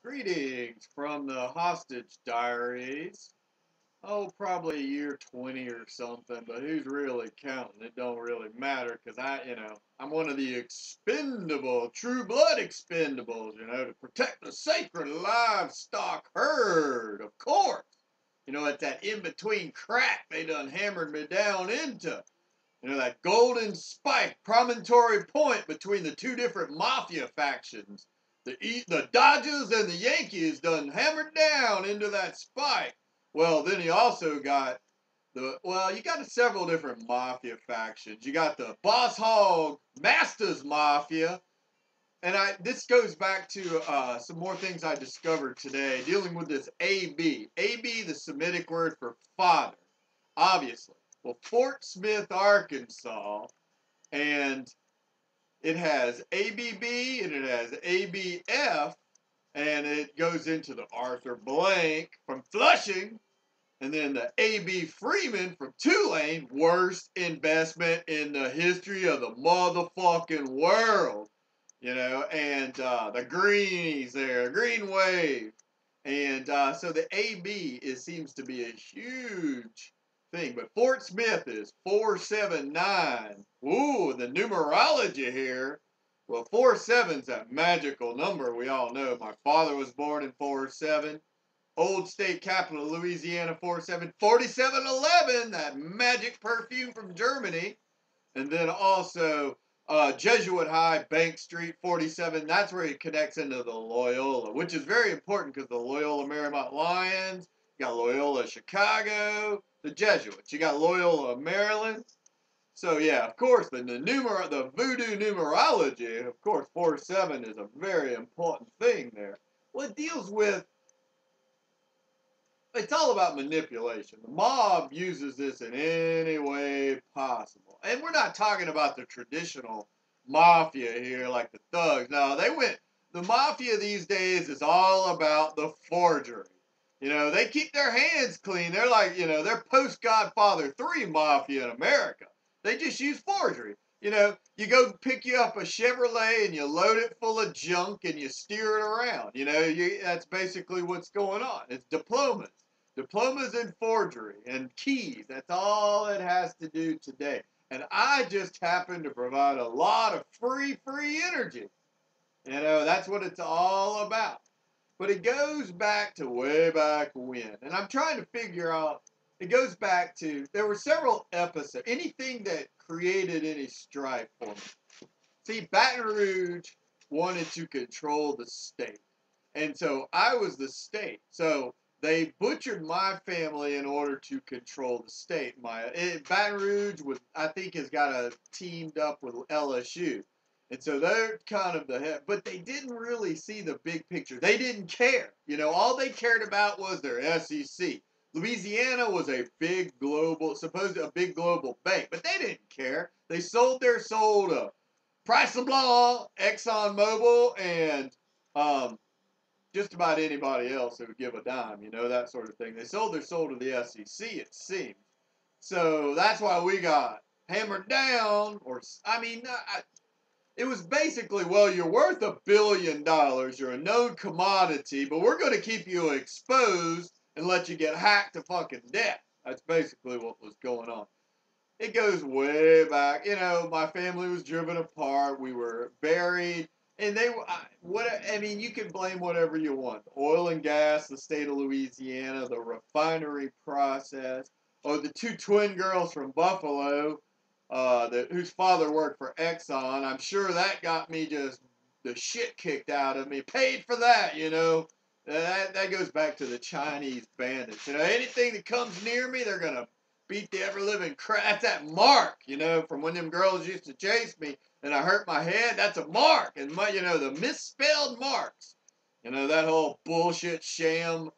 Greetings from the hostage diaries. Oh, probably year 20 or something, but who's really counting? It don't really matter because I'm one of the expendable, true blood expendables, to protect the sacred livestock herd, of course. It's that in-between crack they done hammered me down into. That golden spike promontory point between the two different mafia factions. The Dodgers and the Yankees done hammered down into that spike. Well, then he also got you got several different mafia factions. You got the Boss Hog Masters Mafia. And this goes back to some more things I discovered today dealing with this AB. AB, the Semitic word for father, obviously. Well, Fort Smith, Arkansas, and it has ABB and it has ABF, and it goes into the Arthur Blank from Flushing, and then the A.B. Freeman from Tulane, worst investment in the history of the motherfucking world. And the Greenies there, Green Wave. And so the AB seems to be a huge thing. But Fort Smith is 479. Ooh, the numerology here. Well, 47's that magical number we all know. My father was born in 47. Old state capital, Louisiana, 47. 4711, that magic perfume from Germany. And then also Jesuit High, Bank Street, 47. That's where he connects into the Loyola, which is very important because the Loyola Marymount Lions, you got Loyola Chicago, the Jesuits. You got Loyola Maryland. So yeah, of course, the Voodoo numerology, of course, 47 is a very important thing there. Well, it deals with it's all about manipulation. The mob uses this in any way possible. And we're not talking about the traditional mafia here, like the thugs. No, the mafia these days is all about the forgery. They keep their hands clean. They're like, they're post Godfather 3 mafia in America. They just use forgery. You go pick you up a Chevrolet and you load it full of junk and you steer it around. That's basically what's going on. It's diplomas. Diplomas in forgery and keys. That's all it has to do today. And I just happen to provide a lot of free energy. That's what it's all about. But it goes back to way back when. And I'm trying to figure out, it goes back to, there were several episodes, anything that created any strife for me. See, Baton Rouge wanted to control the state. And so I was the state. So they butchered my family in order to control the state. Baton Rouge, I think, has got teamed up with LSU. And so they're kind of the head, but they didn't really see the big picture. They didn't care. All they cared about was their SEC. Louisiana was a big global bank, but they didn't care. They sold their soul to Price LeBlanc, Exxon Mobil, and just about anybody else who would give a dime, that sort of thing. They sold their soul to the SEC, it seems. So that's why we got hammered down, it was basically, well, you're worth $1 billion, you're a known commodity, but we're going to keep you exposed and let you get hacked to fucking death. That's basically what was going on. It goes way back. My family was driven apart. We were buried. And you can blame whatever you want. Oil and gas, the state of Louisiana, the refinery process, or the two twin girls from Buffalo, whose father worked for Exxon. I'm sure that got me just the shit kicked out of me. Paid for that, That goes back to the Chinese bandits. Anything that comes near me, they're going to beat the ever-living crap. That's that mark, from when them girls used to chase me and I hurt my head. That's a mark. And, the misspelled marks. That whole bullshit sham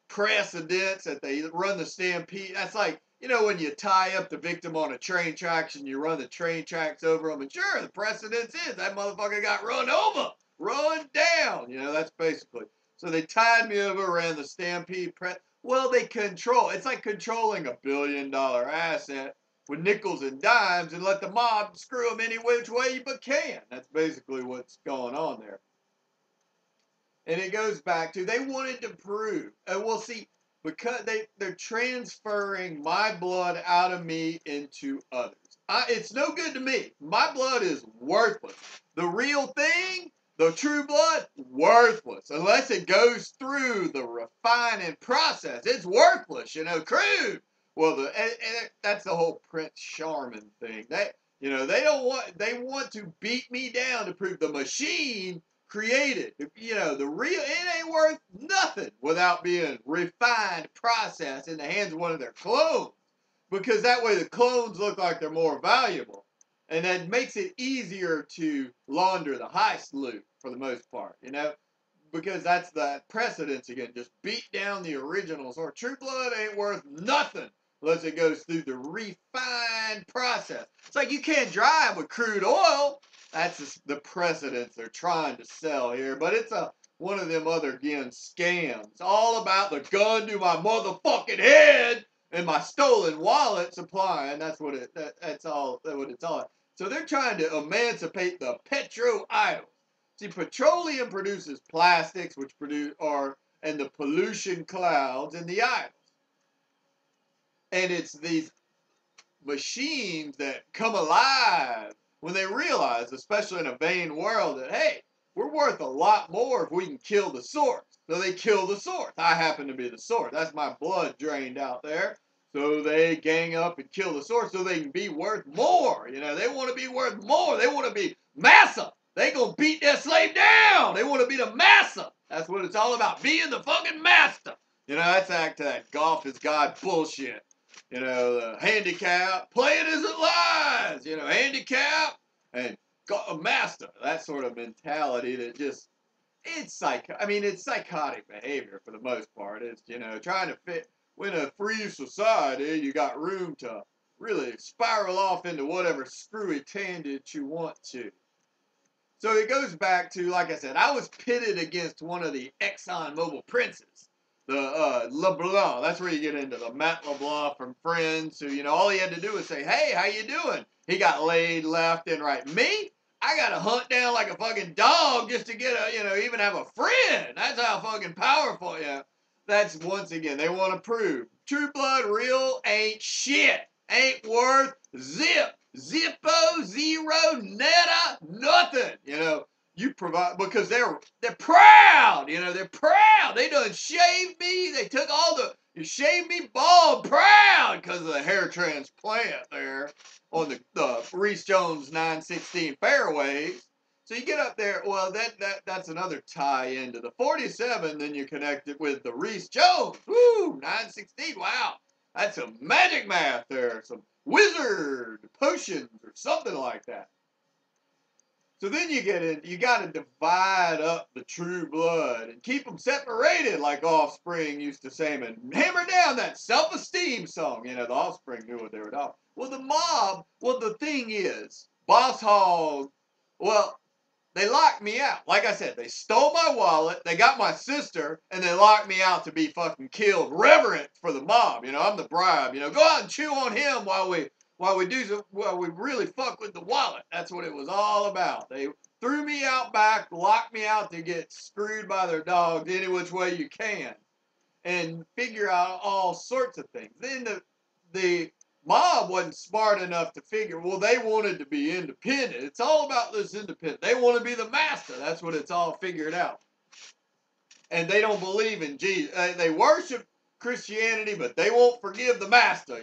precedents that they run the stampede. That's like, when you tie up the victim on a train tracks and you run the train tracks over them. And sure, the precedence is that motherfucker got run over, run down. That's basically. So they tied me over, ran the stampede. Well, they control. It's like controlling $1 billion asset with nickels and dimes and let the mob screw them any which way you but can. That's basically what's going on there. And it goes back to they wanted to prove. And we'll see, because they're transferring my blood out of me into others. It's no good to me. My blood is worthless. The real thing, the true blood, worthless. Unless it goes through the refining process. It's worthless, crude. Well, that's the whole Prince Charming thing. They want to beat me down to prove the machine created. The real, it ain't worth nothing without being refined, processed in the hands of one of their clones. Because that way the clones look like they're more valuable. And that makes it easier to launder the heist loot for the most part, because that's the precedence again. Just beat down the originals, or True Blood ain't worth nothing unless it goes through the refined process. It's like you can't drive with crude oil. That's the precedence they're trying to sell here. But it's one of them other, again, scams. It's all about the gun to my motherfucking head and my stolen wallet supply. And that's what that's all what it's all. So they're trying to emancipate the petro-idols. See, petroleum produces plastics, which and the pollution clouds and the idols. And it's these machines that come alive when they realize, especially in a vain world, that, hey, we're worth a lot more if we can kill the source. So they kill the source. I happen to be the source. That's my blood drained out there. So they gang up and kill the source so they can be worth more. They want to be worth more. They want to be massa. They gonna beat their slave down. They want to be the massa. That's what it's all about, being the fucking master. That's that golf is God bullshit. The handicap, play it as it lies. Handicap and a master. That sort of mentality that just, it's psychotic behavior for the most part. It's, trying to fit. When a free society, you got room to really spiral off into whatever screwy tangent you want to. So it goes back to, like I said, I was pitted against one of the Exxon Mobil princes, the LeBlanc. That's where you get into the Matt LeBlanc from Friends, who, all he had to do was say, hey, how you doing? He got laid left and right. Me? I got to hunt down like a fucking dog just to get even have a friend. That's how fucking powerful, That's, once again, they want to prove. True blood, real, ain't shit. Ain't worth zip. Zippo, zero, netta, nothing. You provide, because they're proud. They're proud. They done shaved me. They took you shaved me bald, proud, because of the hair transplant there on the Reese Jones 916 fairways. So you get up there, well, that's another tie into the 47, then you connect it with the Reese Jones. Woo, 916, wow. That's some magic math there, some wizard potions or something like that. So then you got to divide up the true blood and keep them separated, like Offspring used to say, and hammer down that self-esteem song. The Offspring knew what they were talking. Well, the mob, the thing is, Boss Hogg, they locked me out. Like I said, they stole my wallet, they got my sister, and they locked me out to be fucking killed. Reverent for the mob. I'm the bribe. Go out and chew on him while we really fuck with the wallet. That's what it was all about. They threw me out back, locked me out to get screwed by their dogs any which way you can, and figure out all sorts of things. Then the mob wasn't smart enough to figure, they wanted to be independent. It's all about this independent. They want to be the master. That's what it's all figured out. And they don't believe in Jesus. They worship Christianity, but they won't forgive the master.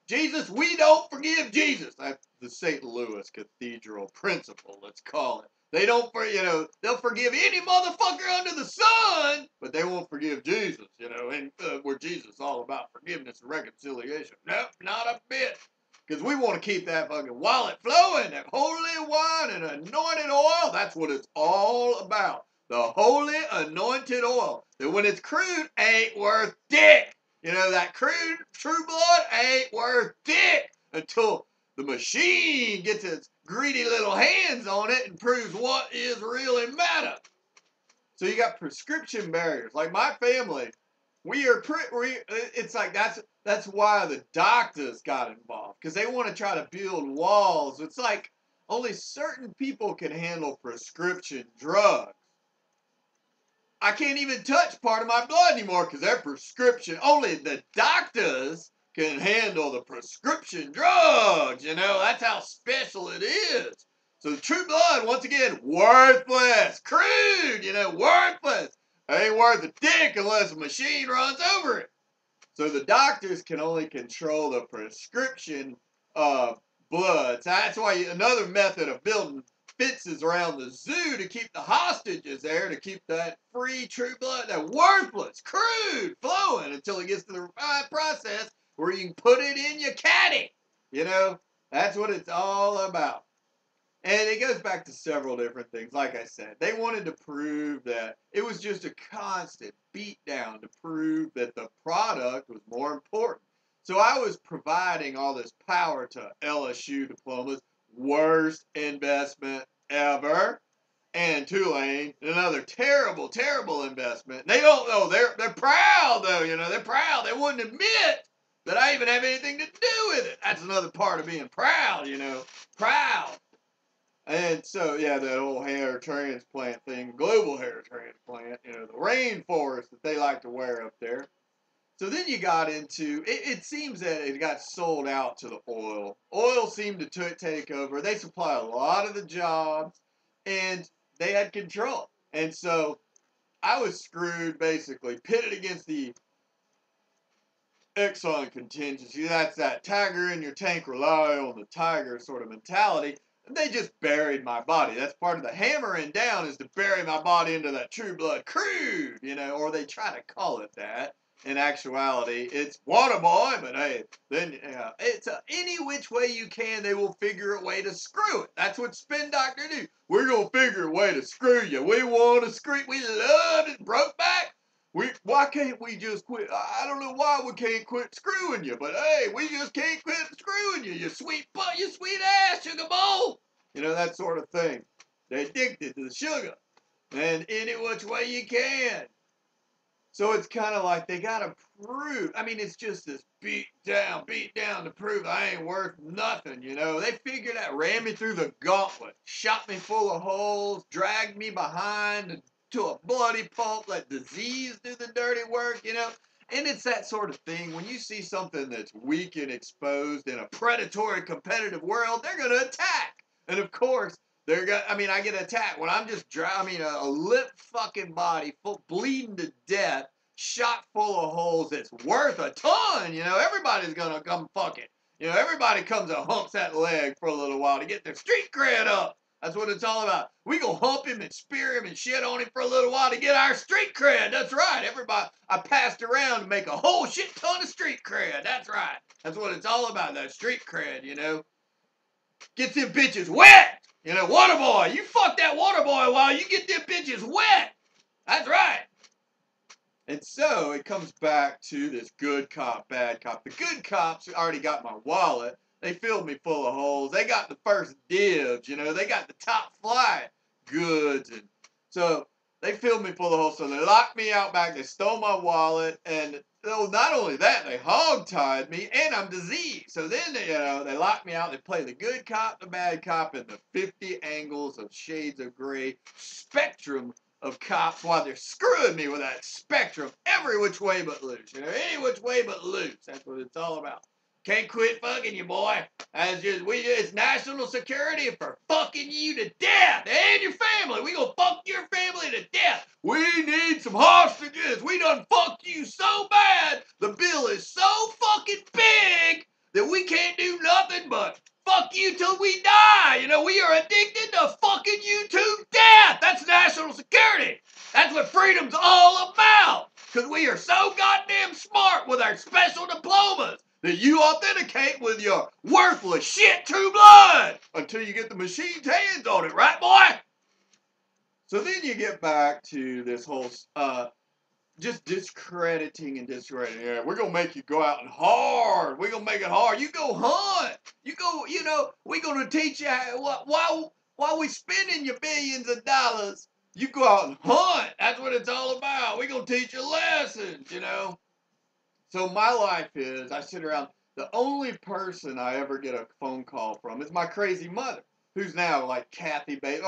Jesus, we don't forgive Jesus. That's the St. Louis Cathedral principle, let's call it. They don't, they'll forgive any motherfucker under the sun, but they won't forgive Jesus, and where Jesus is all about forgiveness and reconciliation. Nope, not a bit. Because we want to keep that fucking wallet flowing, that holy wine and anointed oil. That's what it's all about. The holy anointed oil. That when it's crude, ain't worth dick. That crude true blood ain't worth dick until the machine gets its greedy little hands on it and proves what is really matter. So you got prescription barriers. Like my family, it's like that's why the doctors got involved, because they want to try to build walls. It's like only certain people can handle prescription drugs. I can't even touch part of my blood anymore because their prescription, only the doctors can handle the prescription drugs. You know, that's how special it is. So the true blood, once again, worthless, crude, you know, worthless. Ain't worth a dick unless a machine runs over it. So the doctors can only control the prescription blood. So that's why another method of building fences around the zoo to keep the hostages there, to keep that free true blood, that worthless, crude, flowing until it gets to the refined process where you can put it in your caddy. You know, that's what it's all about. And it goes back to several different things. Like I said, they wanted to prove that it was just a constant beatdown to prove that the product was more important. So I was providing all this power to LSU diplomas, worst investment ever. And Tulane, another terrible, terrible investment. They don't know. They're proud, though. You know, they're proud. They wouldn't admit that I even have anything to do with it. That's another part of being proud, you know. Proud. And so, yeah, that whole hair transplant thing, global hair transplant, you know, the rainforest that they like to wear up there. So then you got into, it seems that it got sold out to the oil. Oil seemed to take over. They supply a lot of the jobs, and they had control. And so I was screwed, basically, pitted against the Exxon contingency. That's that tiger in your tank, rely on the tiger sort of mentality. And they just buried my body. That's part of the hammering down, is to bury my body into that true blood crude, you know, or they try to call it that. In actuality, it's water boy, but hey, then it's any which way you can, they will figure a way to screw it. That's what spin doctor do. We're gonna figure a way to screw you. We want to screw. We love it. Broke back. Why can't we just quit? I don't know why we can't quit screwing you, but hey, we just can't quit screwing you. You sweet butt, you sweet ass, sugar bowl. You know, that sort of thing. They're addicted to the sugar, and any which way you can. So it's kind of like they got to prove. I mean, it's just this beat down to prove I ain't worth nothing, you know. They figured out, ran me through the gauntlet, shot me full of holes, dragged me behind to a bloody pulp, let disease do the dirty work, you know. And it's that sort of thing. When you see something that's weak and exposed in a predatory competitive world, they're going to attack. And of course, I get attacked when I'm just a limp fucking body, bleeding to death, shot full of holes that's worth a ton. You know, everybody's gonna come fuck it. You know, everybody comes and humps that leg for a little while to get their street cred up. That's what it's all about. We gonna hump him and spear him and shit on him for a little while to get our street cred. That's right. Everybody, I passed around to make a whole shit ton of street cred. That's right. That's what it's all about, that street cred, you know. Get them bitches wet. You know, water boy, you fuck that water boy while you get them bitches wet. That's right. And so it comes back to this good cop, bad cop. The good cops already got my wallet. They filled me full of holes. They got the first dibs, you know. They got the top flight goods. And so they filled me full of holes. So they locked me out back. They stole my wallet. And not only that, they hog-tied me, and I'm diseased. So then, they lock me out. They play the good cop, the bad cop, and the 50 angles of shades of gray spectrum of cops while they're screwing me with that spectrum every which way but loose. You know, any which way but loose. That's what it's all about. Can't quit fucking you, boy. It's national security for fucking you to death and your family. We gonna fuck your family to death. We need some hostages. We done fucked you so bad. The bill is so fucking big that we can't do nothing but fuck you till we die. You know, we are addicted to fucking you to death. That's national security. That's what freedom's all about. Because we are so goddamn smart with our special diplomas that you authenticate with your worthless shit true blood until you get the machine's hands on it, right, boy? So then you get back to this whole just discrediting and discrediting. Yeah, we're going to make you go out and hard. We're going to make it hard. You go hunt. You go, we're going to teach you while we spending your billions of dollars, you go out and hunt. That's what it's all about. We're going to teach you lessons, you know. So my life is, I sit around, the only person I ever get a phone call from is my crazy mother, who's now like Kathy Bates,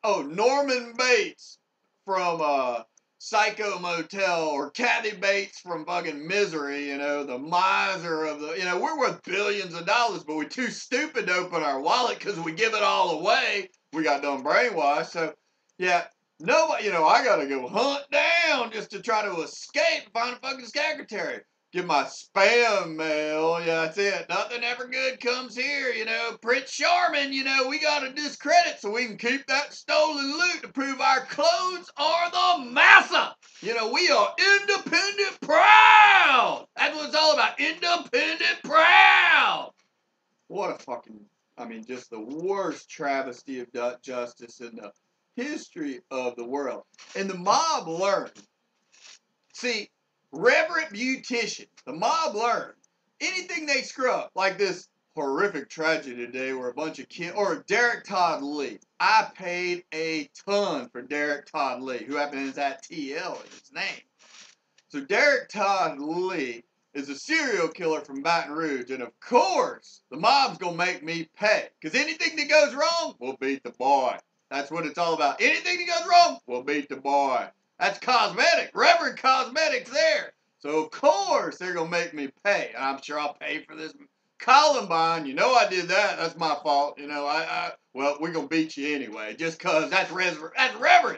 Norman Bates from Psycho Motel or Kathy Bates from fucking Misery, you know, the miser of the, you know, we're worth billions of dollars, but we're too stupid to open our wallet because we give it all away. We got done brainwashed. So, yeah, nobody, you know, I got to go hunt down just to try to escape and find a fucking secretary. Get my spam mail. Yeah, that's it. Nothing ever good comes here, you know. Prince Charming, you know, we got to discredit so we can keep that stolen loot to prove our clothes are the massa. You know, we are independent proud. That's what it's all about. Independent proud. What a fucking, I mean, just the worst travesty of justice in the history of the world. And the mob learned. See, reverent beautician, the mob learned anything they screw up, like this horrific tragedy today where a bunch of kids, or Derek Todd Lee. I paid a ton for Derek Todd Lee, who happens to have TL in his name. So Derek Todd Lee is a serial killer from Baton Rouge, and of course, the mob's gonna make me pay, because anything that goes wrong, we'll beat the boy. That's what it's all about. Anything that goes wrong, we'll beat the boy. That's cosmetic. Reverend cosmetics there. So, of course, they're going to make me pay. I'm sure I'll pay for this Columbine. You know I did that. That's my fault. You know, well, we're going to beat you anyway. Just because that's reverence.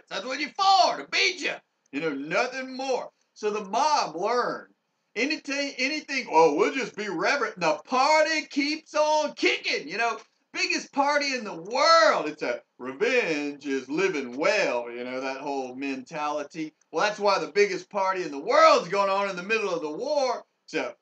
That's what you're for, to beat you. You know, nothing more. So the mob learned. Anything, oh, we'll just be reverent. The party keeps on kicking, you know. Biggest party in the world. It's a revenge is living well, you know, that whole mentality. Well, that's why the biggest party in the world's going on in the middle of the war. So,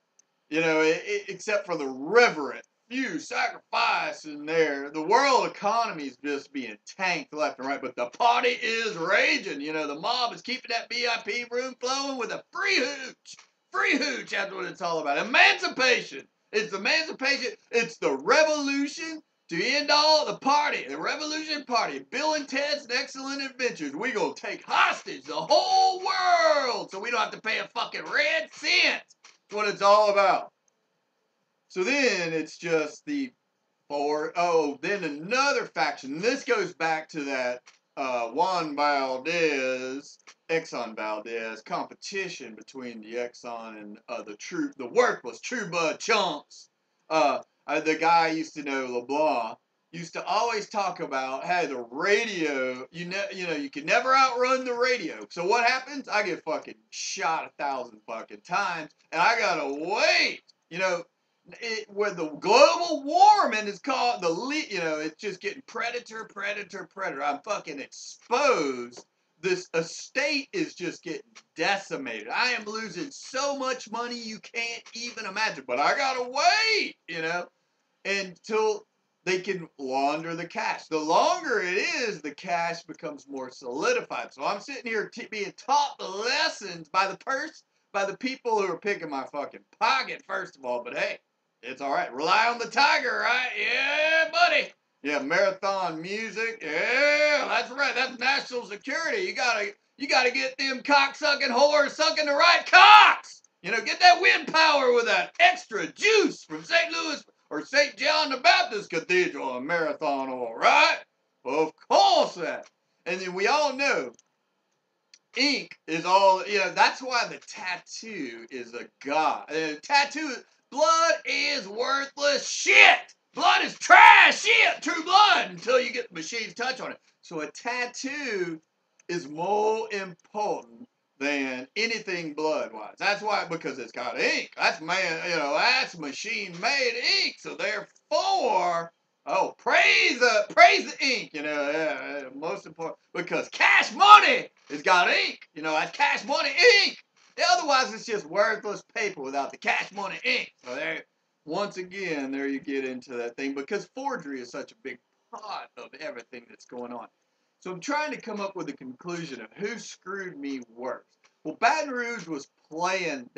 you know, except for the reverent few sacrifice in there. The world economy is just being tanked left and right, but the party is raging. You know, the mob is keeping that VIP room flowing with a free hooch. Free hooch, that's what it's all about. Emancipation. It's emancipation. It's the revolution. To end all the party, the Revolution Party, Bill and Ted's Excellent Adventures, we gonna take hostage the whole world so we don't have to pay a fucking red cent. That's what it's all about. So then it's just then another faction. This goes back to that Juan Valdez, Exxon Valdez competition between the Exxon and the worthless True Blood chumps. The guy I used to know, LeBlanc, used to always talk about, hey, the radio, you know, you can never outrun the radio. So what happens? I get fucking shot 1,000 fucking times, and I gotta wait. You know, where the global warming is called you know, it's just getting predator. I'm fucking exposed. This estate is just getting decimated. I am losing so much money you can't even imagine. But I gotta wait, you know, until they can launder the cash. The longer it is, the cash becomes more solidified. So I'm sitting here being taught the lessons by the people who are picking my fucking pocket, first of all. But hey, it's all right. Rely on the tiger, right? Yeah, buddy. Yeah, marathon music. Yeah, that's right. That's national security. You gotta get them cock-sucking whores sucking the right cocks. You know, get that wind power with that extra juice from St. Louis or St. John the Baptist Cathedral and marathon oil, right? Of course that. And then we all know ink is all, you know, that's why the tattoo is a god. Blood is worthless shit. Blood is trash shit, true blood, until you get the machine's touch on it. So a tattoo is more important than anything blood-wise. That's why, because it's got ink. That's that's machine-made ink. So therefore, praise the ink. You know, yeah, most important, because cash money has got ink. You know, that's cash money ink. Otherwise, it's just worthless paper without the cash money ink. So there. Once again, there you get into that thing, because forgery is such a big part of everything that's going on. So I'm trying to come up with a conclusion of who screwed me worse. Well, Baton Rouge was playing,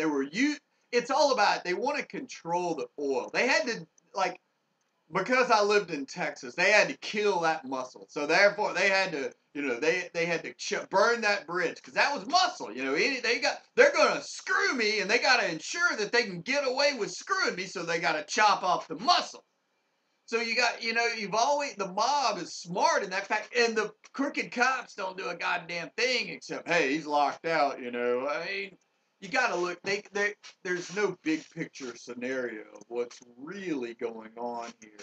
it's all about, they want to control the oil. They had to, like, because I lived in Texas, they had to kill that muscle. So therefore, they had to, you know, they had to burn that bridge, because that was muscle. You know, they're going to screw me, and they got to ensure that they can get away with screwing me, so they got to chop off the muscle. So you got, you've always, the mob is smart in that fact, and the crooked cops don't do a goddamn thing except, hey, he's locked out, I mean, you got to look, there's no big picture scenario of what's really going on here.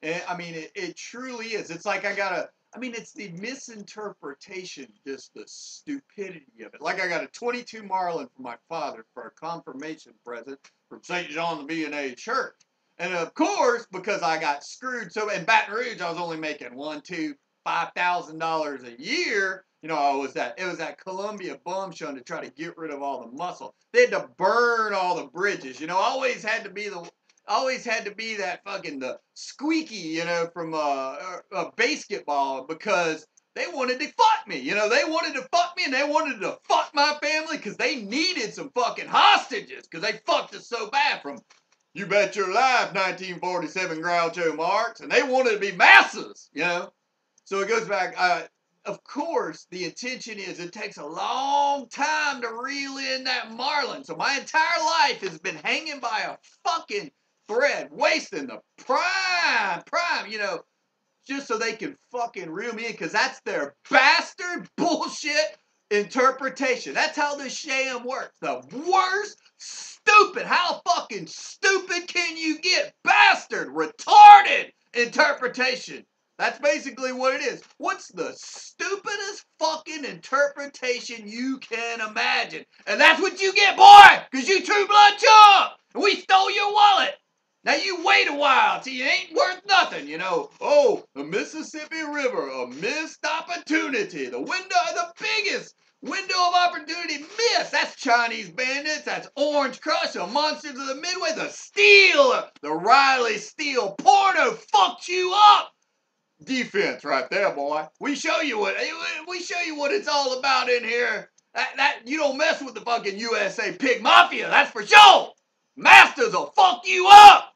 And I mean, it truly is. It's like it's the misinterpretation, just the stupidity of it. Like I got a 22 Marlin from my father for a confirmation present from St. John the B&A Church. And of course, because I got screwed, so in Baton Rouge, I was only making $5,000 a year. It was that Columbia bum shun to try to get rid of all the muscle. They had to burn all the bridges. Always had to be that fucking the squeaky, from basketball, because they wanted to fuck me. They wanted to fuck me, and they wanted to fuck my family because they needed some fucking hostages because they fucked us so bad from You Bet Your Life, 1947 Groucho Marx, and they wanted to be masses, So it goes back, of course, the intention is it takes a long time to reel in that marlin. So my entire life has been hanging by a fucking thread, wasting the prime, just so they can fucking reel me in, because that's their bastard bullshit interpretation. That's how this sham works. The worst, stupid, how fucking stupid can you get? Bastard, retarded interpretation. That's basically what it is. What's the stupidest fucking interpretation you can imagine? And that's what you get, boy, because you True Blood chump, and we stole your wallet. Now you wait a while till you ain't worth nothing, Oh, the Mississippi River, a missed opportunity. The biggest window of opportunity missed. That's Chinese Bandits. That's Orange Crush, the Monsters of the Midway, the Steel, the Riley Steel porno fucked you up. Defense right there, boy. We show you what it's all about in here. That you don't mess with the fucking USA Pig Mafia, that's for sure. Masters will fuck you up.